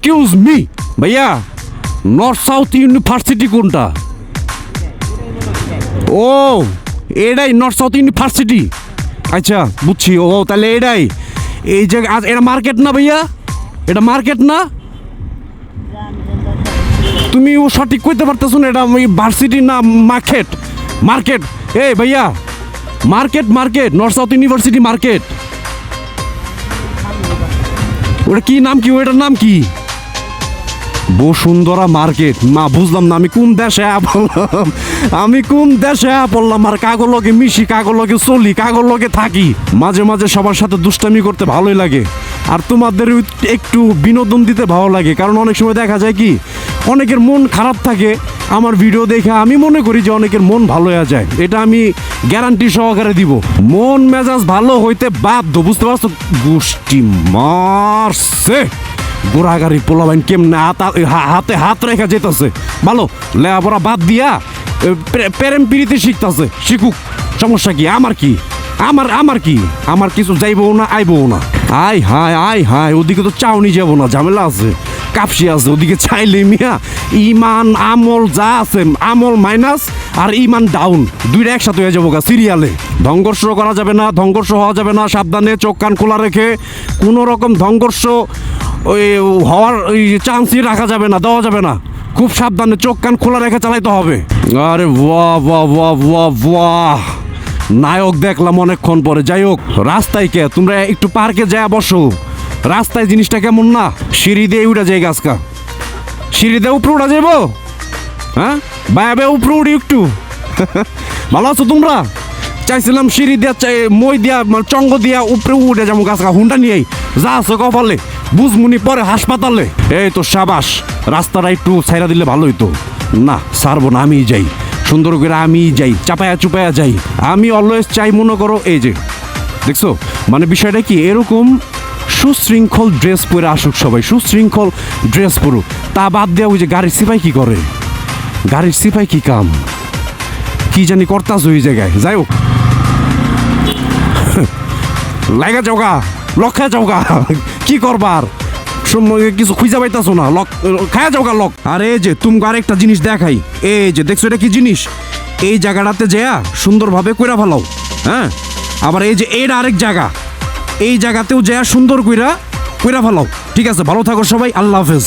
Excuse me ভাইয়া, north south university কোনটা? ও এটাই নর্থ সাউথ ইউনিভার্সিটি। আচ্ছা বুঝছি। ও তাহলে এটাই, এই যে এটা মার্কেট না ভাইয়া? এটা মার্কেট না? তুমি ও সঠিক কইতে পারতেছো না, এটা ভার্সিটি না মার্কেট? মার্কেট এই ভাইয়া, market market north south university market. ওটা কি নাম, কি ওটার নাম কি? বসুন্ধরা মার্কেট না, বুঝলাম না আমি কোন দেশে পড়লাম, আমি কোন দেশে পড়লাম। আর কাগর লগে মিশি, কাগর লগে চলি, কাগর লগে থাকি, মাঝে মাঝে সবার সাথে দুষ্টামি করতে ভালোই লাগে। আর তোমাদের একটু বিনোদন দিতে ভালো লাগে, কারণ অনেক সময় দেখা যায় কি অনেকের মন খারাপ থাকে, আমার ভিডিও দেখে আমি মনে করি যে অনেকের মন ভালো হয়ে যায়, এটা আমি গ্যারান্টি সহকারে দিব। মন মেজাজ ভালো হইতে বাধ্য, বুঝতে পারছো? গোষ্ঠী মারছে গোড়াগাড়ি পোলাবাইন কেমনে হাতে হাত রেখা যেতেছে। ভালো লেখাপড়া বাদ দিয়া প্রেম প্রীতি শিখতেছে, শিখুক, সমস্যা কি? আমার কি, আমার কি, আমার কিছু যাইবও না আইবও না। আয় হায় আয় হায়, ওদিকে তো চাউনি যাবো না, ঝামেলা আছে, কাপসি আছে ওদিকে। চাইলে মিয়া ইমান আমল যা আছে, আমল মাইনাস আর ইমান ডাউন, দুইটা একসাথে হয়ে যাবো গা সিরিয়ালে। সংঘর্ষ করা যাবে না, সংঘর্ষ হওয়া যাবে না, সাবধানে চোখ কান খোলা রেখে কোনো রকম সংঘর্ষ ওই হওয়ার ওই চান্সই রাখা যাবে না, দেওয়া যাবে না। খুব সাবধানে চোখ কান খোলা রেখে চালাইতে হবে। আরে বাহ বাহ বাহ বাহ বাহ, নায়ক দেখলাম অনেকক্ষণ পরে। যাই হোক, রাস্তায় কে তোমরা একটু পার্কে যায় বসো, রাস্তায় জিনিসটা কেমন না? সিঁড়ি দিয়ে উঠা যায় গাছকা, সিঁড়ি দিয়ে উপরে উঠা যাবো? হ্যাঁ বায়াবে উপরে উঠি একটু। ভালো আছো তোমরা? চাইছিলাম সিঁড়ি দিয়া মই দিয়া চঙ্গ দিয়া উপরে উঠে যাবো গাছকা, হুন্ডা নিয়েই যা আছে কপালে, বুঝমুনি পরে হাসপাতালে। এই তো সাবাস, রাস্তাটা একটু ছাইরা দিলে ভালো হইতো। না ছাড়বো না, আমিই যাই, সুন্দর করে আমিই যাই, চাপায়া চুপায়া যাই। আমি অলওয়েজ চাই, মনে করো এই যে দেখছো, মানে বিষয়টা কি এরকম সুশৃঙ্খল ড্রেস পরে আসুক সবাই, সুশৃঙ্খল ড্রেস পরুক। তা বাদ দেওয়া ওই যে গাড়ির সিপাই কি করে, গাড়ির সিপাই কি কাম কি জানি করতাস ওই জায়গায়। যাই হোক, লাগা যাওগা, লক্ষা যাওগা, কি করবার সময় কিছু খুঁজা পাইতাছো না, লক খায়া যাওগা লক। আর এই যে তুমি আরেকটা জিনিস দেখাই, এই যে দেখছো এটা কি জিনিস, এই জায়গাটাতে যেয়া সুন্দরভাবে কইরা ফেলাও। হ্যাঁ, আবার এই যে এটা আরেক জায়গা, এই জায়গাতেও যেয়া সুন্দর কইরা ফেলাও। ঠিক আছে, ভালো থাকো সবাই, আল্লাহ হাফেজ।